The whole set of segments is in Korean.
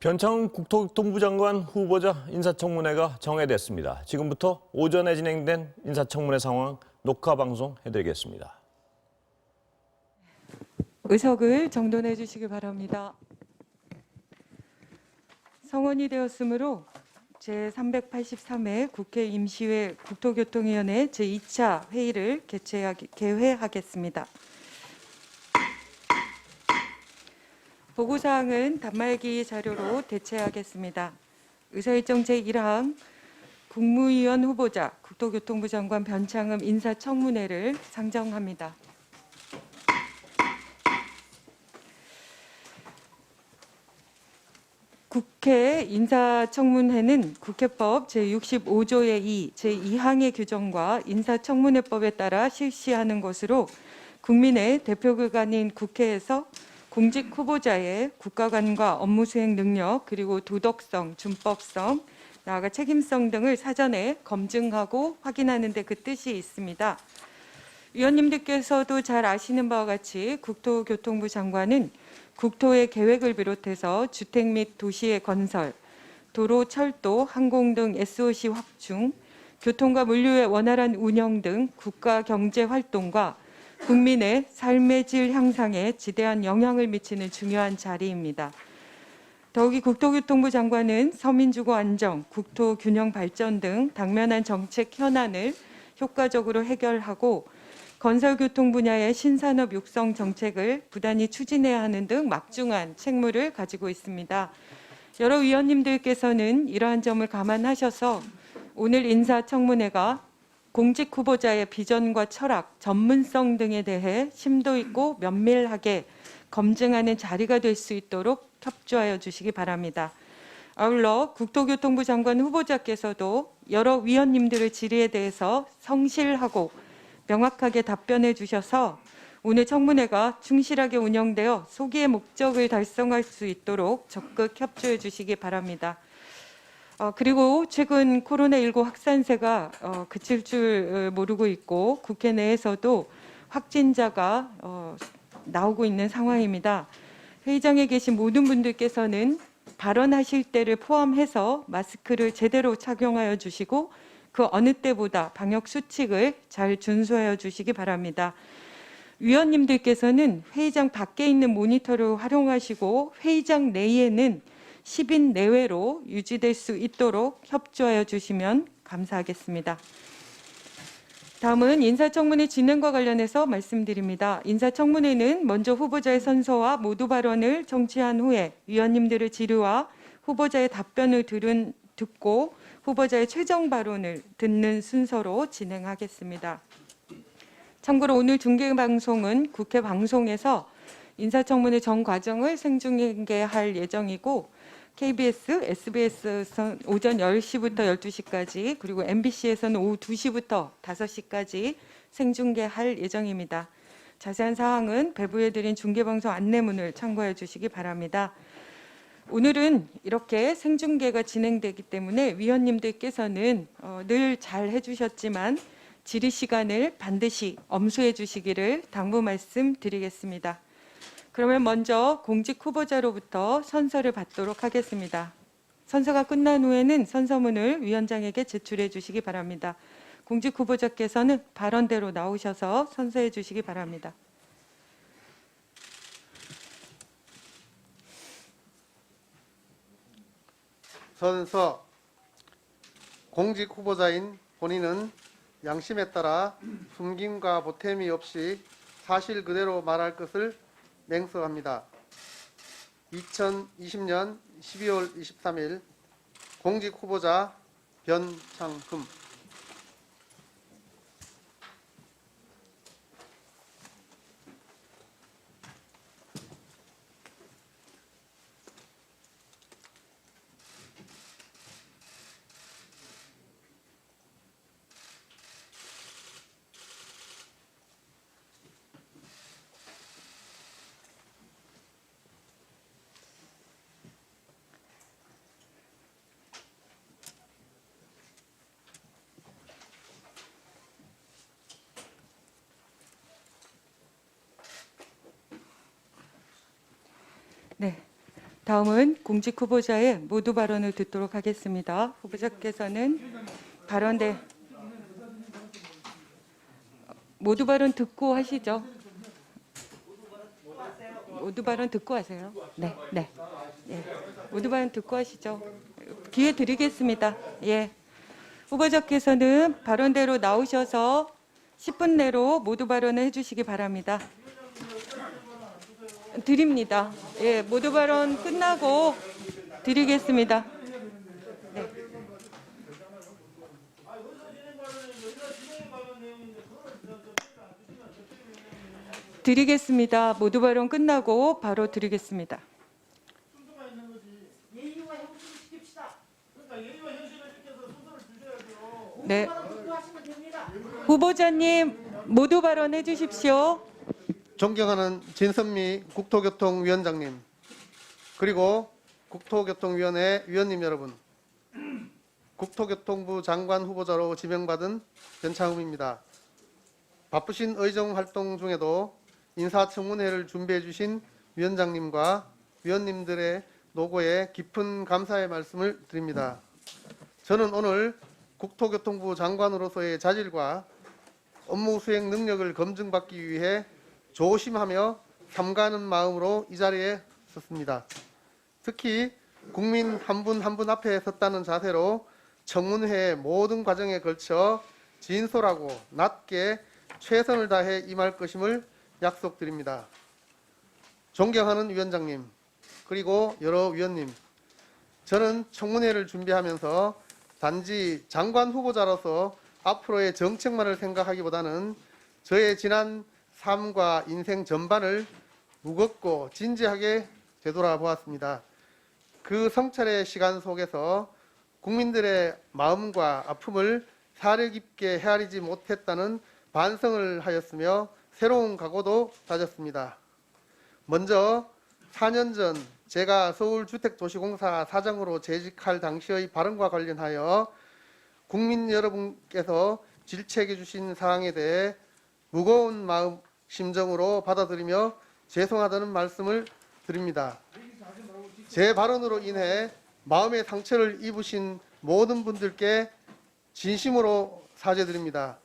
변창흠 국토교통부 장관 후보자 인사청문회가 정회됐습니다. 지금부터 오전에 진행된 인사청문회 상황 녹화 방송해드리겠습니다. 의석을 정돈해 주시기 바랍니다. 성원이 되었으므로 제383회 국회 임시회 국토교통위원회 제2차 회의를 개회하겠습니다. 보고사항은 단말기 자료로 대체하겠습니다. 의사일정 제1항 국무위원 후보자 국토교통부 장관 변창흠 인사청문회를 상정합니다. 국회 인사청문회는 국회법 제65조의 2, 제2항의 규정과 인사청문회법에 따라 실시하는 것으로 국민의 대표기관인 국회에서 공직 후보자의 국가관과 업무 수행 능력, 그리고 도덕성, 준법성, 나아가 책임성 등을 사전에 검증하고 확인하는 데 그 뜻이 있습니다. 위원님들께서도 잘 아시는 바와 같이 국토교통부 장관은 국토의 계획을 비롯해서 주택 및 도시의 건설, 도로, 철도, 항공 등 SOC 확충, 교통과 물류의 원활한 운영 등 국가 경제 활동과 국민의 삶의 질 향상에 지대한 영향을 미치는 중요한 자리입니다. 더욱이 국토교통부 장관은 서민주거 안정, 국토 균형 발전 등 당면한 정책 현안을 효과적으로 해결하고 건설교통 분야의 신산업 육성 정책을 부단히 추진해야 하는 등 막중한 책무를 가지고 있습니다. 여러 위원님들께서는 이러한 점을 감안하셔서 오늘 인사청문회가 공직 후보자의 비전과 철학, 전문성 등에 대해 심도 있고 면밀하게 검증하는 자리가 될 수 있도록 협조하여 주시기 바랍니다. 아울러 국토교통부 장관 후보자께서도 여러 위원님들의 질의에 대해서 성실하고 명확하게 답변해 주셔서 오늘 청문회가 충실하게 운영되어 소기의 목적을 달성할 수 있도록 적극 협조해 주시기 바랍니다. 그리고 최근 코로나19 확산세가 그칠 줄 모르고 있고 국회 내에서도 확진자가 나오고 있는 상황입니다. 회의장에 계신 모든 분들께서는 발언하실 때를 포함해서 마스크를 제대로 착용하여 주시고 그 어느 때보다 방역 수칙을 잘 준수하여 주시기 바랍니다. 위원님들께서는 회의장 밖에 있는 모니터를 활용하시고 회의장 내에는 10인 내외로 유지될 수 있도록 협조하여 주시면 감사하겠습니다. 다음은 인사청문회 진행과 관련해서 말씀드립니다. 인사청문회는 먼저 후보자의 선서와 모두 발언을 청취한 후에 위원님들의 질의와 후보자의 답변을 듣고 후보자의 최종 발언을 듣는 순서로 진행하겠습니다. 참고로 오늘 중계방송은 국회 방송에서 인사청문회 전 과정을 생중계할 예정이고 KBS, SBS에서는 오전 10시부터 12시까지 그리고 MBC에서는 오후 2시부터 5시까지 생중계할 예정입니다. 자세한 사항은 배부해 드린 중계방송 안내문을 참고해 주시기 바랍니다. 오늘은 이렇게 생중계가 진행되기 때문에 위원님들께서는 늘 잘 해주셨지만 질의 시간을 반드시 엄수해 주시기를 당부 말씀드리겠습니다. 그러면 먼저 공직 후보자로부터 선서를 받도록 하겠습니다. 선서가 끝난 후에는 선서문을 위원장에게 제출해 주시기 바랍니다. 공직 후보자께서는 발언대로 나오셔서 선서해 주시기 바랍니다. 선서. 공직 후보자인 본인은 양심에 따라 숨김과 보탬이 없이 사실 그대로 말할 것을 맹세합니다. 2020년 12월 23일 공직 후보자 변창흠. 다음은 공직 후보자의 모두 발언을 듣도록 하겠습니다. 후보자께서는 발언대 모두 발언 듣고 하시죠. 모두 발언 듣고 하세요. 네, 네, 예. 모두 발언 듣고 하시죠. 기회 드리겠습니다. 예. 후보자께서는 발언대로 나오셔서 10분 내로 모두 발언을 해주시기 바랍니다. 드립니다. 예, 모두 발언 끝나고 드리겠습니다. 네. 드리겠습니다. 모두 발언 끝나고 바로 드리겠습니다. 네. 후보자님 모두 발언해 주십시오. 존경하는 진선미 국토교통위원장님, 그리고 국토교통위원회 위원님 여러분, 국토교통부 장관 후보자로 지명받은 변창흠입니다. 바쁘신 의정 활동 중에도 인사청문회를 준비해 주신 위원장님과 위원님들의 노고에 깊은 감사의 말씀을 드립니다. 저는 오늘 국토교통부 장관으로서의 자질과 업무 수행 능력을 검증받기 위해 조심하며 삼가하는 마음으로 이 자리에 섰습니다. 특히 국민 한 분 한 분 앞에 섰다는 자세로 청문회의 모든 과정에 걸쳐 진솔하고 낮게 최선을 다해 임할 것임을 약속드립니다. 존경하는 위원장님, 그리고 여러 위원님, 저는 청문회를 준비하면서 단지 장관 후보자로서 앞으로의 정책만을 생각하기보다는 저의 지난 삶과 인생 전반을 무겁고 진지하게 되돌아보았습니다. 그 성찰의 시간 속에서 국민들의 마음과 아픔을 사려 깊게 헤아리지 못했다는 반성을 하였으며 새로운 각오도 다졌습니다. 먼저 4년 전 제가 서울주택도시공사 사장으로 재직할 당시의 발언과 관련하여 국민 여러분께서 질책해 주신 사항에 대해 무거운 마음 심정으로 받아들이며 죄송하다는 말씀을 드립니다. 제 발언으로 인해 마음의 상처를 입으신 모든 분들께 진심으로 사죄드립니다.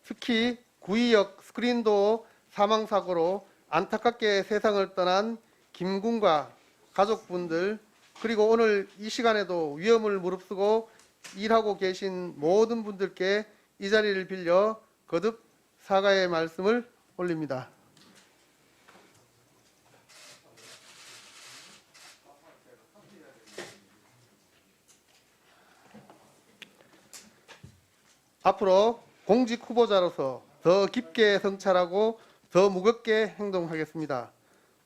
특히 구의역 스크린도어 사망사고로 안타깝게 세상을 떠난 김군과 가족분들, 그리고 오늘 이 시간에도 위험을 무릅쓰고 일하고 계신 모든 분들께 이 자리를 빌려 거듭 사과의 말씀을 올립니다. 앞으로 공직 후보자로서 더 깊게 성찰하고 더 무겁게 행동하겠습니다.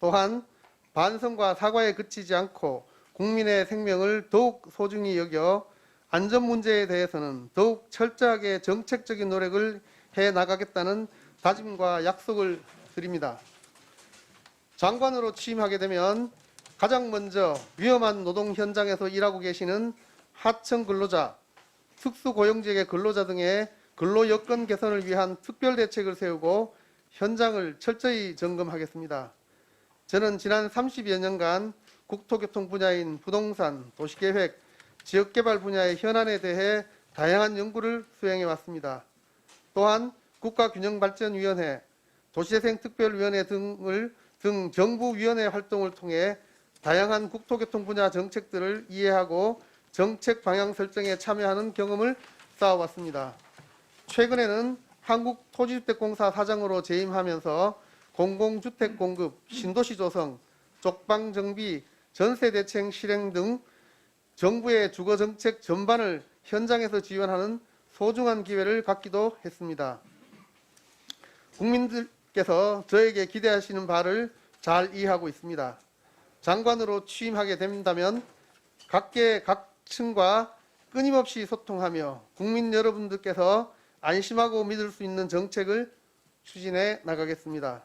또한 반성과 사과에 그치지 않고 국민의 생명을 더욱 소중히 여겨 안전 문제에 대해서는 더욱 철저하게 정책적인 노력을 해 나가겠다는 다짐과 약속을 드립니다. 장관으로 취임하게 되면 가장 먼저 위험한 노동 현장에서 일하고 계시는 하청 근로자, 특수고용직의 근로자 등의 근로 여건 개선을 위한 특별 대책을 세우고 현장을 철저히 점검하겠습니다. 저는 지난 30여 년간 국토교통 분야인 부동산, 도시계획, 지역개발 분야의 현안에 대해 다양한 연구를 수행해 왔습니다. 또한 국가균형발전위원회, 도시재생특별위원회 등 정부위원회 활동을 통해 다양한 국토교통 분야 정책들을 이해하고 정책 방향 설정에 참여하는 경험을 쌓아왔습니다. 최근에는 한국토지주택공사 사장으로 재임하면서 공공주택 공급, 신도시 조성, 쪽방 정비, 전세 대책 실행 등 정부의 주거 정책 전반을 현장에서 지원하는 소중한 기회를 갖기도 했습니다. 국민들께서 저에게 기대하시는 바를 잘 이해하고 있습니다. 장관으로 취임하게 된다면 각계 각층과 끊임없이 소통하며 국민 여러분들께서 안심하고 믿을 수 있는 정책을 추진해 나가겠습니다.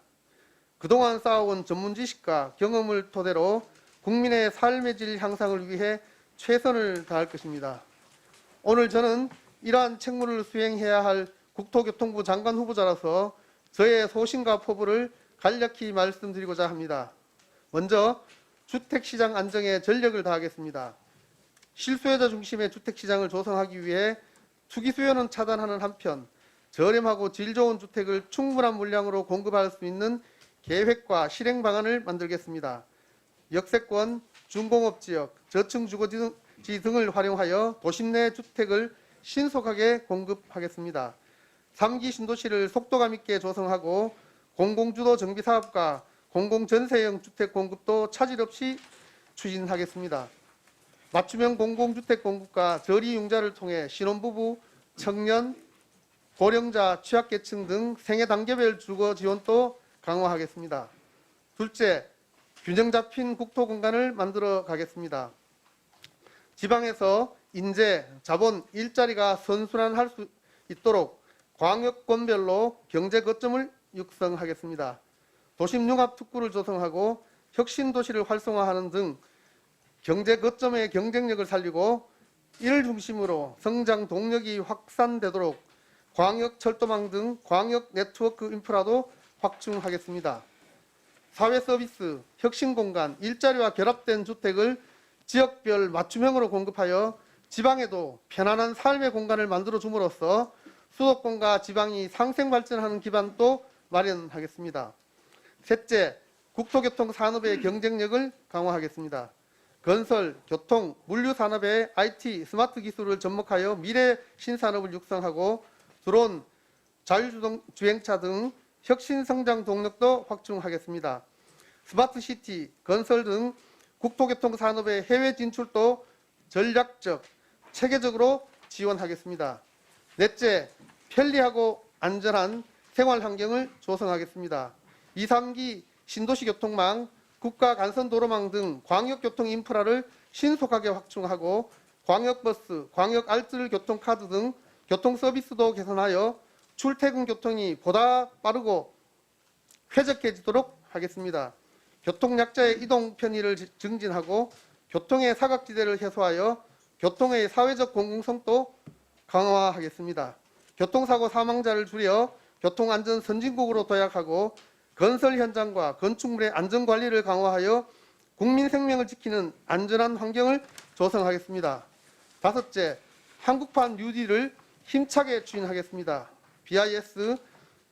그동안 쌓아온 전문 지식과 경험을 토대로 국민의 삶의 질 향상을 위해 최선을 다할 것입니다. 오늘 저는 이러한 책무를 수행해야 할 국토교통부 장관 후보자로서 저의 소신과 포부를 간략히 말씀드리고자 합니다. 먼저 주택시장 안정에 전력을 다하겠습니다. 실수요자 중심의 주택시장을 조성하기 위해 투기 수요는 차단하는 한편 저렴하고 질 좋은 주택을 충분한 물량으로 공급할 수 있는 계획과 실행 방안을 만들겠습니다. 역세권, 중공업지역, 저층주거지 등을 활용하여 도심 내 주택을 신속하게 공급하겠습니다. 3기 신도시를 속도감 있게 조성하고 공공주도 정비사업과 공공전세형 주택 공급도 차질 없이 추진하겠습니다. 맞춤형 공공주택 공급과 저리융자를 통해 신혼부부, 청년, 고령자, 취약계층 등 생애 단계별 주거 지원도 강화하겠습니다. 둘째, 균형 잡힌 국토 공간을 만들어 가겠습니다. 지방에서 인재, 자본, 일자리가 선순환할 수 있도록 광역권별로 경제 거점을 육성하겠습니다. 도심 융합 특구를 조성하고 혁신 도시를 활성화하는 등 경제 거점의 경쟁력을 살리고 이를 중심으로 성장 동력이 확산되도록 광역 철도망 등 광역 네트워크 인프라도 확충하겠습니다. 사회 서비스, 혁신 공간, 일자리와 결합된 주택을 지역별 맞춤형으로 공급하여 지방에도 편안한 삶의 공간을 만들어 줌으로써 수도권과 지방이 상생 발전하는 기반도 마련하겠습니다. 셋째, 국토교통 산업의 경쟁력을 강화하겠습니다. 건설, 교통, 물류 산업의 IT, 스마트 기술을 접목하여 미래 신산업을 육성하고 드론, 자율주행차 등 혁신 성장 동력도 확충하겠습니다. 스마트시티, 건설 등 국토교통 산업의 해외 진출도 전략적, 체계적으로 지원하겠습니다. 넷째, 편리하고 안전한 생활 환경을 조성하겠습니다. 2, 3기 신도시 교통망, 국가 간선도로망 등 광역교통 인프라를 신속하게 확충하고 광역버스, 광역알뜰 교통카드 등 교통 서비스도 개선하여 출퇴근 교통이 보다 빠르고 쾌적해지도록 하겠습니다. 교통약자의 이동 편의를 증진하고 교통의 사각지대를 해소하여 교통의 사회적 공공성도 강화하겠습니다. 교통사고 사망자를 줄여 교통안전 선진국으로 도약하고 건설 현장과 건축물의 안전관리를 강화하여 국민 생명을 지키는 안전한 환경을 조성하겠습니다. 다섯째, 한국판 뉴딜을 힘차게 추진하겠습니다. BIS,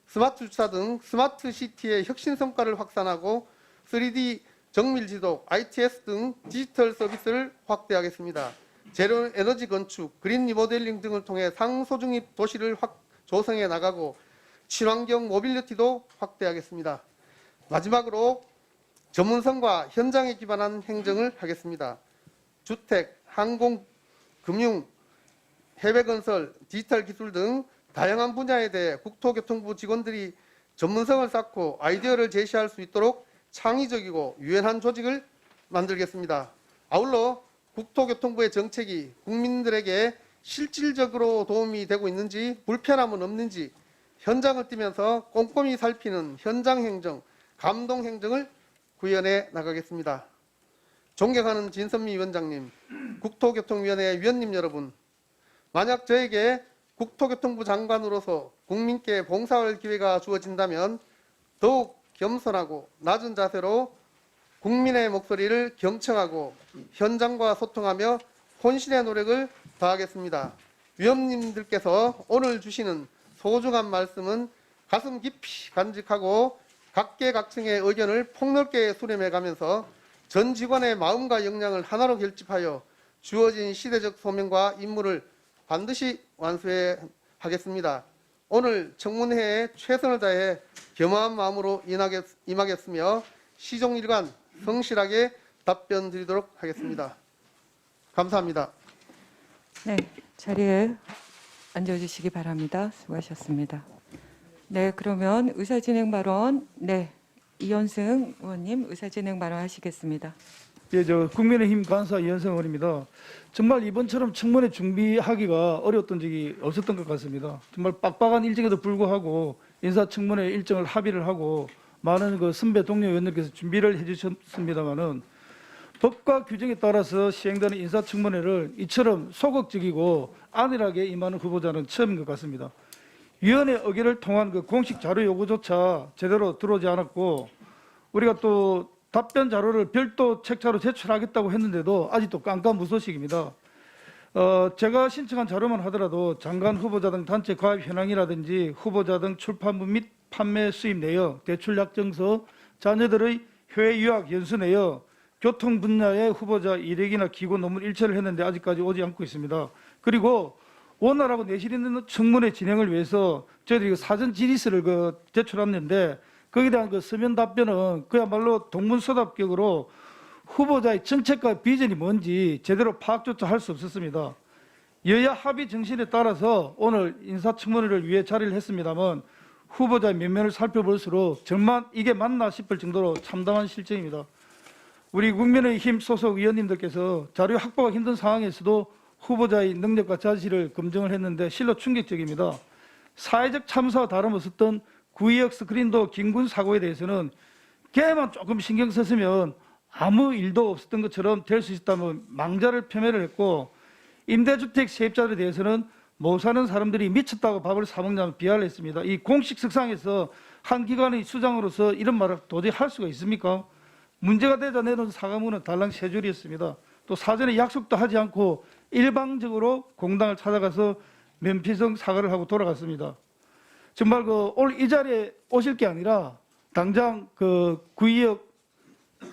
스마트 주차 등 스마트 시티의 혁신 성과를 확산하고 3D 정밀지도, ITS 등 디지털 서비스를 확대하겠습니다. 제로 에너지 건축, 그린 리모델링 등을 통해 상소중립 도시를 조성해 나가고 친환경 모빌리티도 확대하겠습니다. 마지막으로 전문성과 현장에 기반한 행정을 하겠습니다. 주택, 항공, 금융, 해외건설, 디지털 기술 등 다양한 분야에 대해 국토교통부 직원들이 전문성을 쌓고 아이디어를 제시할 수 있도록 창의적이고 유연한 조직을 만들겠습니다. 아울러 국토교통부의 정책이 국민들에게 실질적으로 도움이 되고 있는지 불편함은 없는지 현장을 뛰면서 꼼꼼히 살피는 현장 행정, 감동 행정을 구현해 나가겠습니다. 존경하는 진선미 위원장님, 국토교통위원회 위원님 여러분, 만약 저에게 국토교통부 장관으로서 국민께 봉사할 기회가 주어진다면 더욱 겸손하고 낮은 자세로 국민의 목소리를 경청하고 현장과 소통하며 혼신의 노력을 다하겠습니다. 위원님들께서 오늘 주시는 소중한 말씀은 가슴 깊이 간직하고 각계각층의 의견을 폭넓게 수렴해가면서 전 직원의 마음과 역량을 하나로 결집하여 주어진 시대적 소명과 임무를 반드시 완수해 하겠습니다. 오늘 청문회에 최선을 다해 겸허한 마음으로 임하겠으며 시종일관 성실하게 답변 드리도록 하겠습니다. 감사합니다. 네, 자리에 앉아주시기 바랍니다. 수고하셨습니다. 네, 그러면 의사진행 발언, 이현승 의원님 의사진행 발언 하시겠습니다. 예, 국민의힘 간사 이현승 의원입니다. 정말 이번처럼 청문회 준비하기가 어려웠던 적이 없었던 것 같습니다. 정말 빡빡한 일정에도 불구하고 인사청문회 일정을 합의를 하고 많은 선배 동료 의원들께서 준비를 해주셨습니다만은 법과 규정에 따라서 시행되는 인사청문회를 이처럼 소극적이고 안일하게 임하는 후보자는 처음인 것 같습니다. 위원회 의결을 통한 공식 자료 요구조차 제대로 들어오지 않았고 우리가 또 답변 자료를 별도 책자로 제출하겠다고 했는데도 아직도 깜깜무소식입니다. 제가 신청한 자료만 하더라도 장관 후보자 등 단체 가입 현황이라든지 후보자 등 출판물 및 판매 수입 내역, 대출 약정서, 자녀들의 해외 유학 연수 내역, 교통 분야의 후보자 이력이나 기고 논문 일체를 했는데 아직까지 오지 않고 있습니다. 그리고 원활하고 내실 있는 청문회 진행을 위해서 저희들이 사전 질의서를 제출했는데 거기에 대한 서면 답변은 그야말로 동문서답격으로 후보자의 정책과 비전이 뭔지 제대로 파악조차 할 수 없었습니다. 여야 합의 정신에 따라서 오늘 인사청문회를 위해 자리를 했습니다만 후보자의 면면을 살펴볼수록 정말 이게 맞나 싶을 정도로 참담한 실정입니다. 우리 국민의힘 소속 의원님들께서 자료 확보가 힘든 상황에서도 후보자의 능력과 자질을 검증을 했는데 실로 충격적입니다. 사회적 참사와 다름없었던 구의역 스크린도 김군 사고에 대해서는 걔만 조금 신경 썼으면 아무 일도 없었던 것처럼 될 수 있다면 망자를 표명을 했고, 임대주택 세입자들에 대해서는 못 사는 사람들이 미쳤다고 밥을 사먹냐면 비하를 했습니다. 이 공식석상에서 한 기관의 수장으로서 이런 말을 도저히 할 수가 있습니까? 문제가 되자 내놓은 사과문은 달랑 세 줄이었습니다. 또 사전에 약속도 하지 않고 일방적으로 공당을 찾아가서 면피성 사과를 하고 돌아갔습니다. 정말 오늘 이 자리에 오실 게 아니라 당장 구의역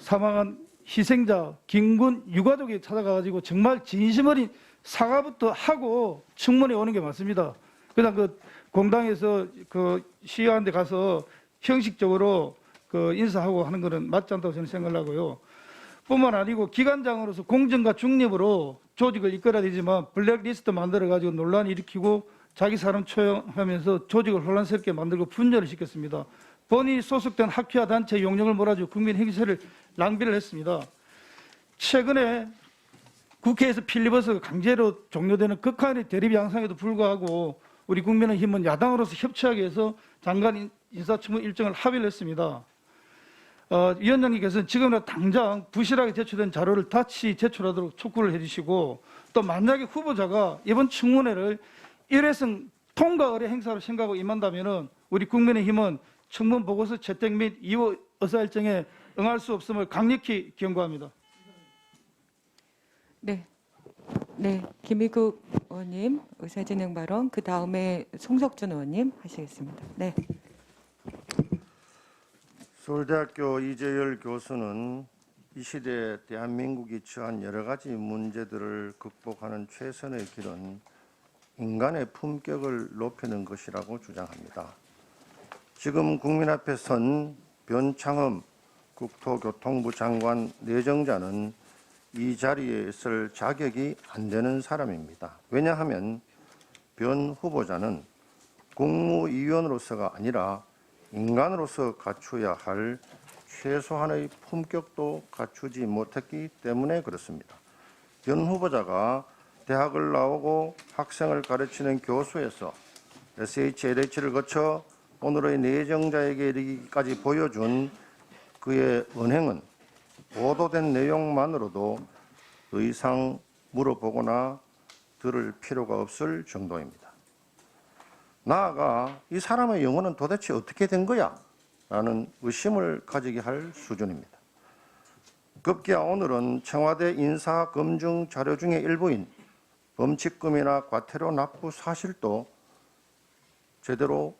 사망한 희생자 김군 유가족에 찾아가가지고 정말 진심 어린 사과부터 하고 청문회 오는 게 맞습니다. 그냥 공당에서 시위하는 데 가서 형식적으로 인사하고 하는 것은 맞지 않다고 저는 생각을 하고요. 뿐만 아니고 기관장으로서 공정과 중립으로 조직을 이끌어야 되지만 블랙리스트 만들어가지고 논란 일으키고 자기 사람 초용하면서 조직을 혼란스럽게 만들고 분열을 시켰습니다. 본인이 소속된 학회와 단체 용역을 몰아주고 국민 행세를 낭비를 했습니다. 최근에 국회에서 필리버스터가 강제로 종료되는 극한의 대립 양상에도 불구하고 우리 국민의힘은 야당으로서 협치하기 위해서 장관 인사청문 일정을 합의를 했습니다. 위원장님께서는 지금이라도 당장 부실하게 제출된 자료를 다시 제출하도록 촉구를 해주시고, 또 만약에 후보자가 이번 청문회를 일회성 통과 의뢰 행사로 생각하고 임한다면 우리 국민의힘은 청문 보고서 채택 및 이후 의사일정에 응할 수 없음을 강력히 경고합니다. 네, 김의국 의원님 의사진행 발언, 그 다음에 송석준 의원님 하시겠습니다. 네. 서울대학교 이재열 교수는 이 시대에 대한민국이 처한 여러 가지 문제들을 극복하는 최선의 길은 인간의 품격을 높이는 것이라고 주장합니다. 지금 국민 앞에 선 변창흠 국토교통부 장관 내정자는 이 자리에 있을 자격이 안 되는 사람입니다. 왜냐하면 변 후보자는 국무위원으로서가 아니라 인간으로서 갖춰야 할 최소한의 품격도 갖추지 못했기 때문에 그렇습니다. 변 후보자가 대학을 나오고 학생을 가르치는 교수에서 SHLH를 거쳐 오늘의 내정자에게 이르기까지 보여준 그의 언행은 보도된 내용만으로도 더 이상 물어보거나 들을 필요가 없을 정도입니다. 나아가 이 사람의 영혼은 도대체 어떻게 된 거야? 라는 의심을 가지게 할 수준입니다. 급기야 오늘은 청와대 인사검증 자료 중의 일부인 범칙금이나 과태료 납부 사실도 제대로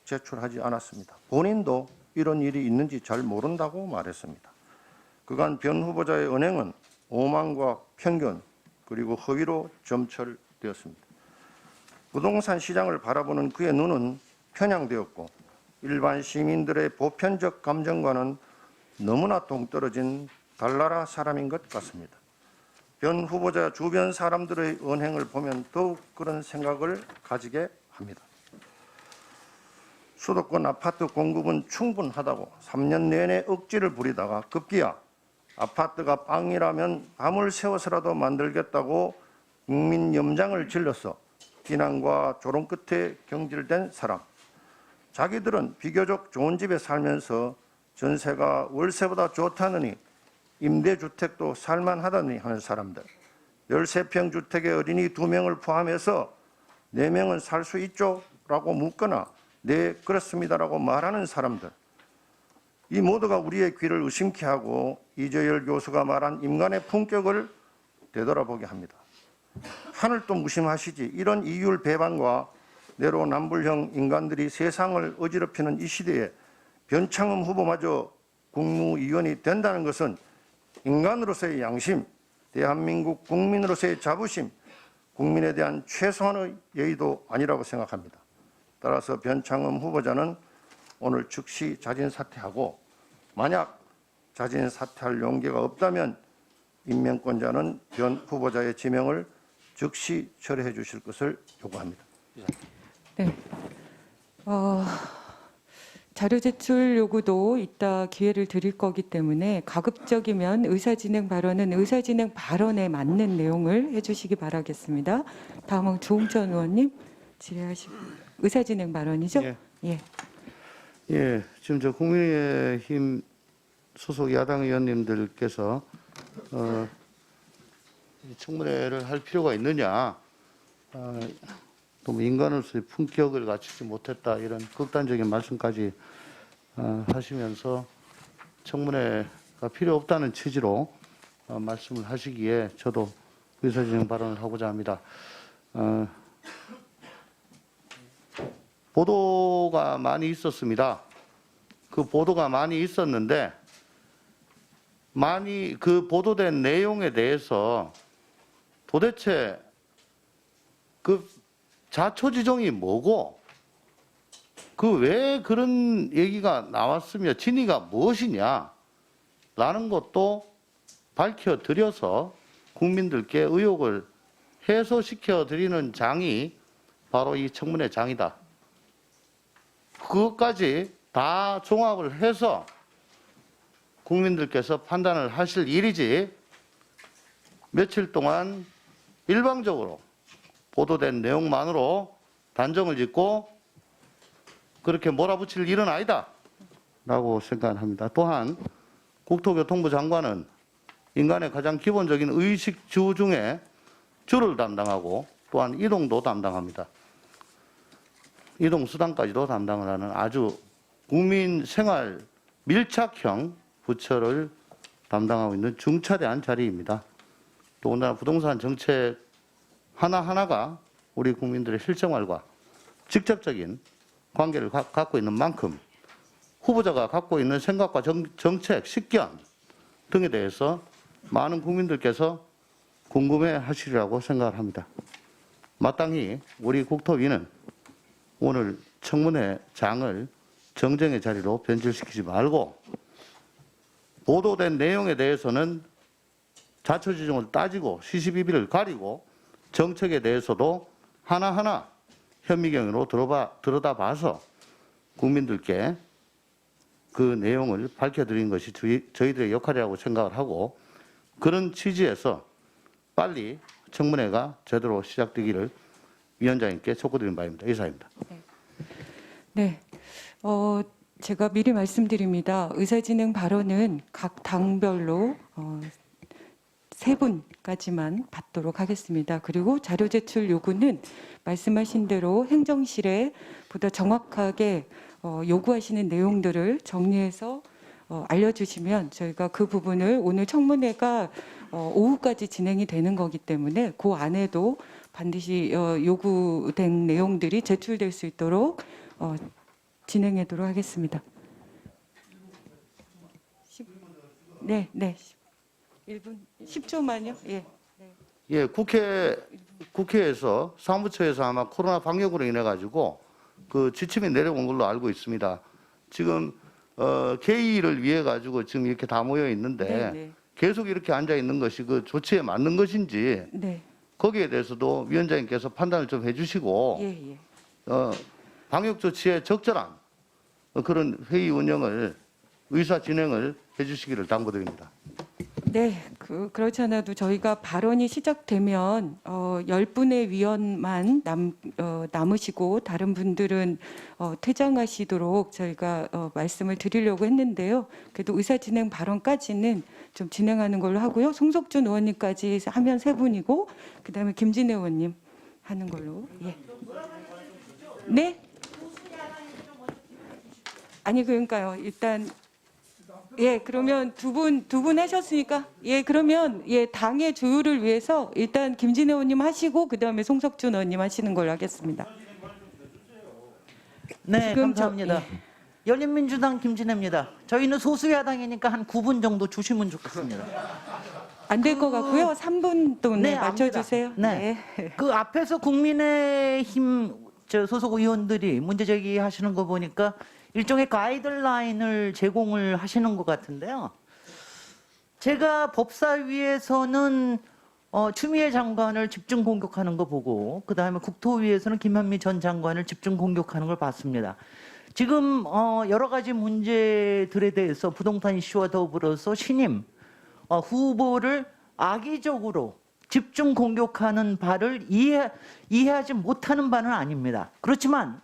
제출하지 않았습니다. 본인도 이런 일이 있는지 잘 모른다고 말했습니다. 그간 변 후보자의 언행은 오만과 편견 그리고 허위로 점철되었습니다. 부동산 시장을 바라보는 그의 눈은 편향되었고 일반 시민들의 보편적 감정과는 너무나 동떨어진 달나라 사람인 것 같습니다. 변 후보자 주변 사람들의 언행을 보면 더욱 그런 생각을 가지게 합니다. 수도권 아파트 공급은 충분하다고 3년 내내 억지를 부리다가 급기야 아파트가 빵이라면 밤을 새워서라도 만들겠다고 국민 염장을 질러서 비난과 조롱 끝에 경질된 사람. 자기들은 비교적 좋은 집에 살면서 전세가 월세보다 좋다느니 임대주택도 살만하다니 하는 사람들. 13평 주택의 어린이 2명을 포함해서 4명은 살 수 있죠? 라고 묻거나 네 그렇습니다라고 말하는 사람들. 이 모두가 우리의 귀를 의심케 하고 이재열 교수가 말한 인간의 품격을 되돌아보게 합니다. 하늘도 무심하시지. 이런 이율 배반과 내로남불형 인간들이 세상을 어지럽히는 이 시대에 변창흠 후보마저 국무위원이 된다는 것은 인간으로서의 양심, 대한민국 국민으로서의 자부심, 국민에 대한 최소한의 예의도 아니라고 생각합니다. 따라서 변창흠 후보자는 오늘 즉시 자진 사퇴하고, 만약 자진 사퇴할 용기가 없다면 임명권자는 변 후보자의 지명을 즉시 철회해 주실 것을 요구합니다. 네. 자료 제출 요구도 이따 기회를 드릴 거기 때문에 가급적이면 의사진행 발언은 의사진행 발언에 맞는 내용을 해주시기 바라겠습니다. 다음은 조홍천 의원님 질의하시고 의사진행 발언이죠? 예. 예. 예, 지금 저 국민의힘 소속 야당 의원님들께서 이 청문회를 할 필요가 있느냐, 또 인간으로서의 품격을 갖추지 못했다 이런 극단적인 말씀까지 하시면서 청문회가 필요 없다는 취지로 말씀을 하시기에 저도 의사진행 발언을 하고자 합니다. 보도가 많이 있었습니다. 그 보도가 많이 있었는데 그 보도된 내용에 대해서 도대체 그 자초지종이 뭐고 그 왜 그런 얘기가 나왔으며 진위가 무엇이냐라는 것도 밝혀드려서 국민들께 의혹을 해소시켜 드리는 장이 바로 이 청문회 장이다. 그것까지 다 종합을 해서 국민들께서 판단을 하실 일이지, 며칠 동안 일방적으로 보도된 내용만으로 단정을 짓고 그렇게 몰아붙일 일은 아니다 라고 생각합니다. 또한 국토교통부 장관은 인간의 가장 기본적인 의식주 중에 주를 담당하고 또한 이동도 담당합니다. 이동수단까지도 담당을 하는 아주 국민 생활 밀착형 부처를 담당하고 있는 중차대한 자리입니다. 또 오늘날 부동산 정책 하나하나가 우리 국민들의 실생활과 직접적인 관계를 갖고 있는 만큼 후보자가 갖고 있는 생각과 정책, 식견 등에 대해서 많은 국민들께서 궁금해 하시리라고 생각을 합니다. 마땅히 우리 국토위는 오늘 청문회 장을 정쟁의 자리로 변질시키지 말고 보도된 내용에 대해서는 자초지종을 따지고 시시비비를 가리고 정책에 대해서도 하나하나 현미경으로 들여다봐서 국민들께 그 내용을 밝혀드리는 것이 저희들의 역할이라고 생각을 하고, 그런 취지에서 빨리 청문회가 제대로 시작되기를 위원장님께 촉구드리는 바입니다. 이상입니다. 네. 제가 미리 말씀드립니다. 의사진행 발언은 각 당별로 3분까지만 받도록 하겠습니다. 그리고 자료 제출 요구는 말씀하신 대로 행정실에 보다 정확하게 요구하시는 내용들을 정리해서 알려주시면 저희가 그 부분을, 오늘 청문회가 오후까지 진행이 되는 거기 때문에 그 안에도 반드시 요구된 내용들이 제출될 수 있도록 진행하도록 하겠습니다. 네, 네. 1분 10초만요. 예. 예, 국회에서 사무처에서 아마 코로나 방역으로 인해 가지고 그 지침이 내려온 걸로 알고 있습니다. 지금 개의를 위해 가지고 지금 이렇게 다 모여 있는데 네, 네. 계속 이렇게 앉아 있는 것이 그 조치에 맞는 것인지 네. 거기에 대해서도 위원장님께서 판단을 좀 해주시고 예, 예. 방역 조치에 적절한 그런 회의 운영을, 의사 진행을 해주시기를 당부드립니다. 네, 그렇지 않아도 저희가 발언이 시작되면 10분의 위원만 남으시고 다른 분들은 퇴장하시도록 저희가 말씀을 드리려고 했는데요. 그래도 의사진행 발언까지는 좀 진행하는 걸로 하고요. 송석준 의원님까지 하면 3분이고 그다음에 김진애 의원님 하는 걸로. 예. 네? 아니 그러니까요. 일단 예, 그러면 두 분 하셨으니까 예, 그러면 예, 당의 조율을 위해서 일단 김진애 의원님 하시고 그다음에 송석준 의원님 하시는 걸로 하겠습니다. 네, 지금 감사합니다. 열린민주당 김진애입니다. 저희는 소수야당이니까 한 9분 정도 주시면 좋겠습니다. 안 될 것 같고요. 3분 동안 네, 맞춰 압니다. 주세요. 네. 그 앞에서 국민의힘 소속 의원들이 문제 제기하시는 거 보니까 일종의 가이드라인을 제공을 하시는 것 같은데요. 제가 법사위에서는 추미애 장관을 집중 공격하는 거 보고 그다음에 국토위에서는 김현미 전 장관을 집중 공격하는 걸 봤습니다. 지금 여러 가지 문제들에 대해서 부동산 이슈와 더불어서 신임 후보를 악의적으로 집중 공격하는 바를 이해하지 못하는 바는 아닙니다. 그렇지만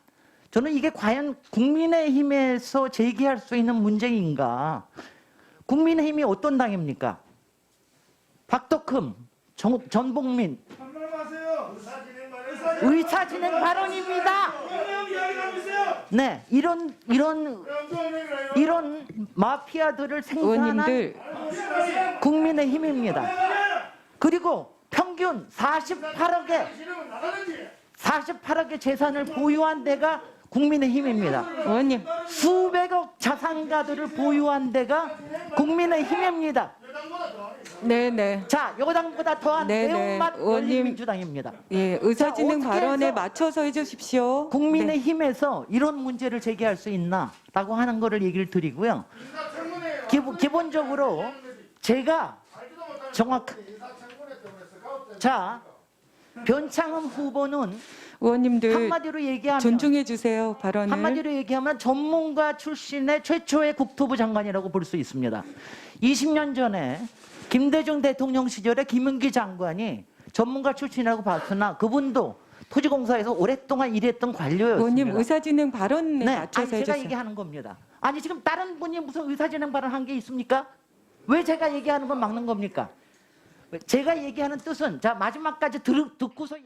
저는 이게 과연 국민의힘에서 제기할 수 있는 문제인가? 국민의힘이 어떤 당입니까? 박덕흠, 전복민, 의사진행 발언입니다. 네, 이런 마피아들을 생산한 의원님들 국민의힘입니다. 그리고 평균 48억의 재산을 보유한 데가 국민의힘입니다. 의원님 수백억 자산가들을 보유한 데가 국민의힘입니다. 네네. 자, 여당보다 더한 네네. 매운맛 의원님. 열린민주당입니다. 예, 의사진행 자, 어떻게 발언에 해서 맞춰서 해주십시오. 네. 국민의힘에서 이런 문제를 제기할 수 있나라고 하는 거를 얘기를 드리고요. 기본적으로 제가 자, 변창흠 후보는 의원님들 한마디로 얘기하면 존중해 주세요 발언을. 한마디로 얘기하면 전문가 출신의 최초의 국토부 장관이라고 볼 수 있습니다. 20년 전에 김대중 대통령 시절에 김은기 장관이 전문가 출신이라고 봤으나 그분도 토지공사에서 오랫동안 일했던 관료였습니다. 의원님 의사진행 발언에 네, 맞춰서 아니, 제가 해주세요. 얘기하는 겁니다. 아니 지금 다른 분이 무슨 의사진행 발언한 게 있습니까? 왜 제가 얘기하는 건 막는 겁니까? 제가 얘기하는 뜻은 자 마지막까지 듣고서